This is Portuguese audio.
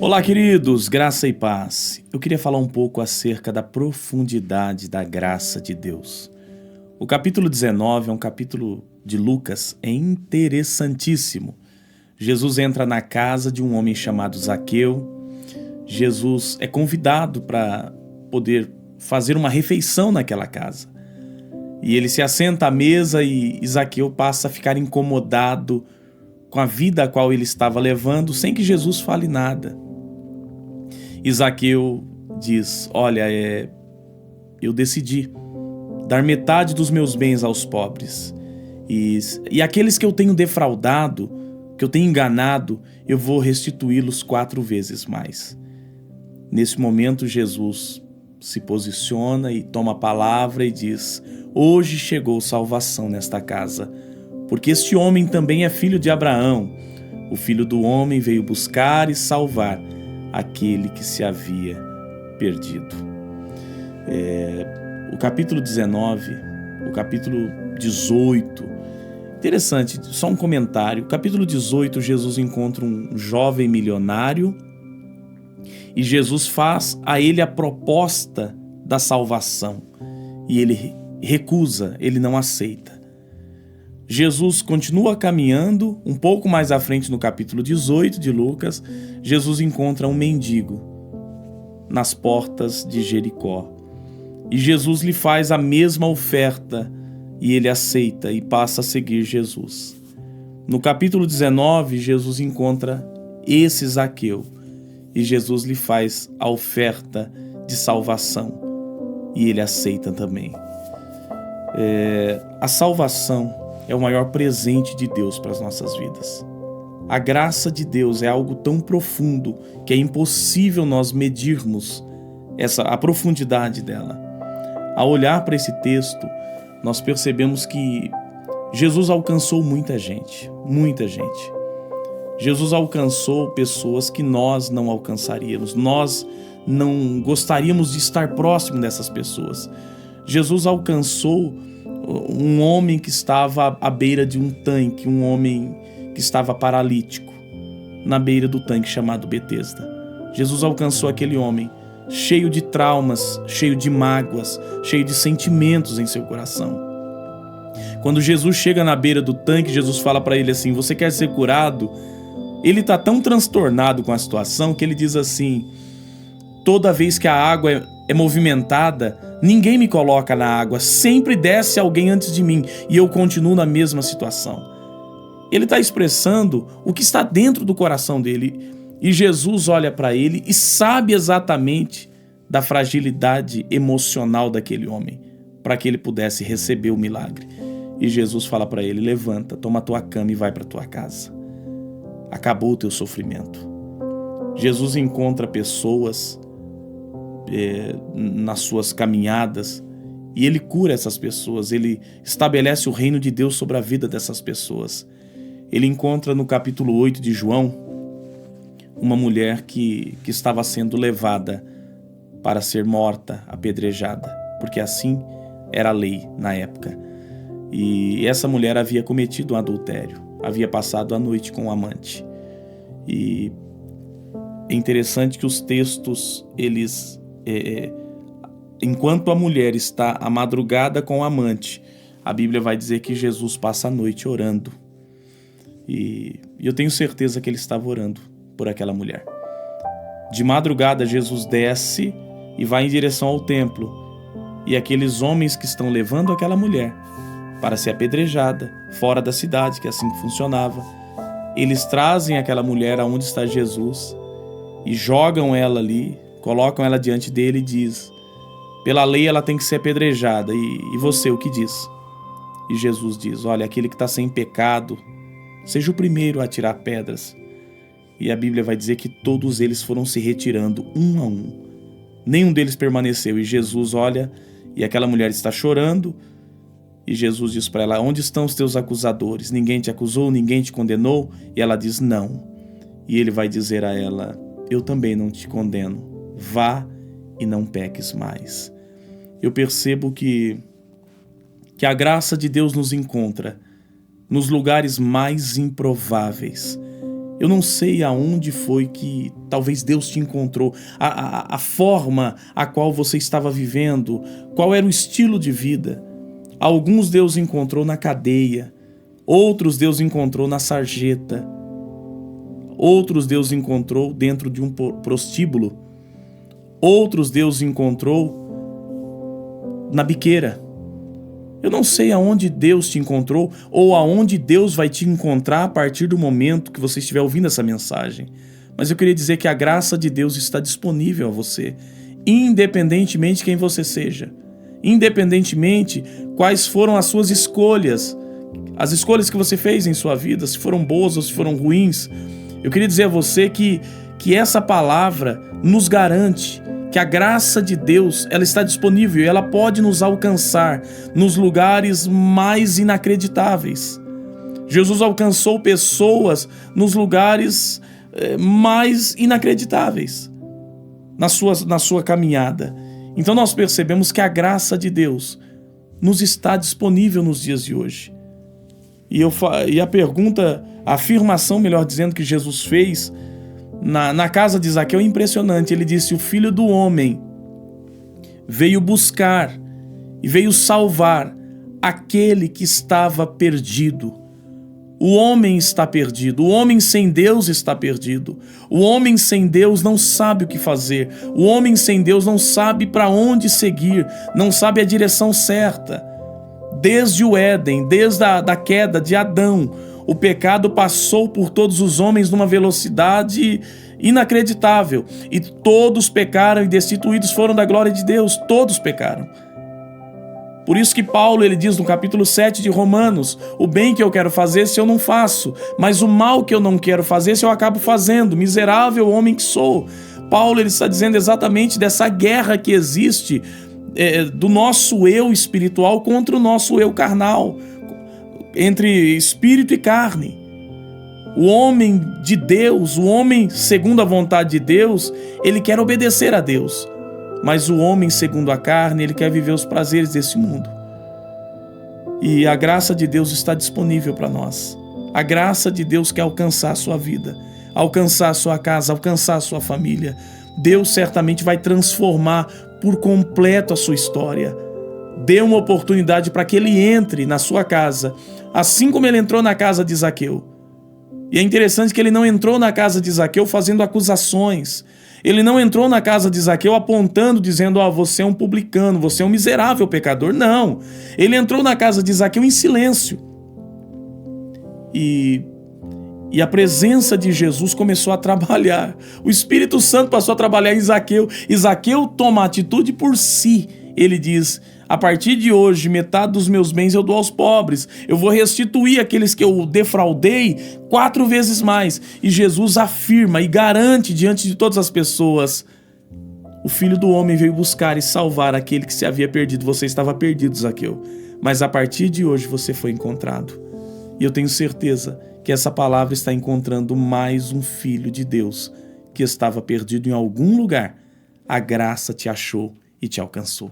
Olá, queridos, graça e paz. Eu queria falar um pouco acerca da profundidade da graça de Deus. O capítulo 19 é um capítulo de Lucas, é interessantíssimo. Jesus entra na casa de um homem chamado Zaqueu. Jesus é convidado para poder fazer uma refeição naquela casa. E ele se assenta à mesa e Zaqueu passa a ficar incomodado com a vida a qual ele estava levando, sem que Jesus fale nada. E Zaqueu diz: olha, eu decidi dar metade dos meus bens aos pobres. E aqueles que eu tenho defraudado, que eu tenho enganado, eu vou restituí-los 4 vezes mais. Nesse momento, Jesus se posiciona e toma a palavra e diz: hoje chegou salvação nesta casa, porque este homem também é filho de Abraão. O Filho do Homem veio buscar e salvar aquele que se havia perdido. O capítulo 19, o capítulo 18, interessante, só um comentário. Capítulo 18, Jesus encontra um jovem milionário e Jesus faz a ele a proposta da salvação e ele recusa, ele não aceita. Jesus continua caminhando, um pouco mais à frente no capítulo 18 de Lucas, Jesus encontra um mendigo nas portas de Jericó. E Jesus lhe faz a mesma oferta e ele aceita e passa a seguir Jesus. No capítulo 19, Jesus encontra esse Zaqueu e Jesus lhe faz a oferta de salvação e ele aceita também. A salvação é o maior presente de Deus para as nossas vidas. A graça de Deus é algo tão profundo que é impossível nós medirmos a profundidade dela. Ao olhar para esse texto, nós percebemos que Jesus alcançou muita gente, muita gente. Jesus alcançou pessoas que nós não alcançaríamos, nós não gostaríamos de estar próximo dessas pessoas. Jesus alcançou um homem que estava à beira de um tanque, um homem que estava paralítico, na beira do tanque chamado Betesda. Jesus alcançou aquele homem cheio de traumas, cheio de mágoas, cheio de sentimentos em seu coração. Quando Jesus chega na beira do tanque, Jesus fala para ele assim: você quer ser curado? Ele está tão transtornado com a situação que ele diz assim: toda vez que a água é movimentada, ninguém me coloca na água, sempre desce alguém antes de mim e eu continuo na mesma situação. Ele está expressando o que está dentro do coração dele e Jesus olha para ele e sabe exatamente da fragilidade emocional daquele homem para que ele pudesse receber o milagre. E Jesus fala para ele: levanta, toma a tua cama e vai para tua casa. Acabou o teu sofrimento. Jesus encontra pessoas nas suas caminhadas e ele cura essas pessoas, ele estabelece o reino de Deus sobre a vida dessas pessoas. Ele encontra no capítulo 8 de João uma mulher que estava sendo levada para ser morta, apedrejada, porque assim era a lei na época. E essa mulher havia cometido um adultério, havia passado a noite com um amante. E é interessante que os textos, enquanto a mulher está à madrugada com o amante, a Bíblia vai dizer que Jesus passa a noite orando. E eu tenho certeza que ele estava orando por aquela mulher. De madrugada, Jesus desce e vai em direção ao templo. E aqueles homens que estão levando aquela mulher para ser apedrejada, fora da cidade, que é assim que funcionava, eles trazem aquela mulher aonde está Jesus e jogam ela ali, colocam ela diante dele e diz: pela lei ela tem que ser apedrejada, e você o que diz? E Jesus diz: olha, aquele que está sem pecado, seja o primeiro a atirar pedras. E a Bíblia vai dizer que todos eles foram se retirando um a um. Nenhum deles permaneceu. E Jesus olha e aquela mulher está chorando. E Jesus diz para ela: onde estão os teus acusadores? Ninguém te acusou? Ninguém te condenou? E ela diz: não. E ele vai dizer a ela: eu também não te condeno. Vá e não peques mais. Eu percebo que a graça de Deus nos encontra nos lugares mais improváveis. Eu não sei aonde foi que talvez Deus te encontrou, a forma a qual você estava vivendo, qual era o estilo de vida. Alguns Deus encontrou na cadeia, outros Deus encontrou na sarjeta, outros Deus encontrou dentro de um prostíbulo, outros Deus encontrou na biqueira. Eu não sei aonde Deus te encontrou ou aonde Deus vai te encontrar a partir do momento que você estiver ouvindo essa mensagem. Mas eu queria dizer que a graça de Deus está disponível a você, independentemente de quem você seja, independentemente quais foram as suas escolhas, as escolhas que você fez em sua vida, se foram boas ou se foram ruins. Eu queria dizer a você que essa palavra nos garante que a graça de Deus, ela está disponível e ela pode nos alcançar nos lugares mais inacreditáveis. Jesus alcançou pessoas nos lugares mais inacreditáveis na sua caminhada. Então nós percebemos que a graça de Deus nos está disponível nos dias de hoje. E a pergunta, a afirmação, melhor dizendo, que Jesus fez na casa de Zaqueu é impressionante. Ele disse: o Filho do Homem veio buscar e veio salvar aquele que estava perdido. O homem está perdido, o homem sem Deus está perdido. O homem sem Deus não sabe o que fazer. O homem sem Deus não sabe para onde seguir, não sabe a direção certa. Desde o Éden, desde a queda de Adão, o pecado passou por todos os homens numa velocidade inacreditável. E todos pecaram e destituídos foram da glória de Deus. Todos pecaram. Por isso que Paulo, ele diz no capítulo 7 de Romanos: o bem que eu quero fazer, se eu não faço, mas o mal que eu não quero fazer, se eu acabo fazendo. Miserável homem que sou. Paulo, ele está dizendo exatamente dessa guerra que existe do nosso eu espiritual contra o nosso eu carnal, entre espírito e carne. O homem de Deus, o homem segundo a vontade de Deus, ele quer obedecer a Deus. Mas o homem segundo a carne, ele quer viver os prazeres desse mundo. E a graça de Deus está disponível para nós. A graça de Deus quer alcançar a sua vida, alcançar a sua casa, alcançar a sua família. Deus certamente vai transformar por completo a sua história. Dê uma oportunidade para que ele entre na sua casa, assim como ele entrou na casa de Zaqueu. E é interessante que ele não entrou na casa de Zaqueu fazendo acusações. Ele não entrou na casa de Zaqueu apontando, dizendo: você é um publicano, você é um miserável pecador. Não. Ele entrou na casa de Zaqueu em silêncio. E a presença de Jesus começou a trabalhar. O Espírito Santo passou a trabalhar em Zaqueu. E Zaqueu toma atitude por si. Ele diz: a partir de hoje, metade dos meus bens eu dou aos pobres. Eu vou restituir aqueles que eu defraudei 4 vezes mais. E Jesus afirma e garante diante de todas as pessoas: o Filho do Homem veio buscar e salvar aquele que se havia perdido. Você estava perdido, Zaqueu, mas a partir de hoje você foi encontrado. E eu tenho certeza que essa palavra está encontrando mais um filho de Deus que estava perdido em algum lugar. A graça te achou e te alcançou.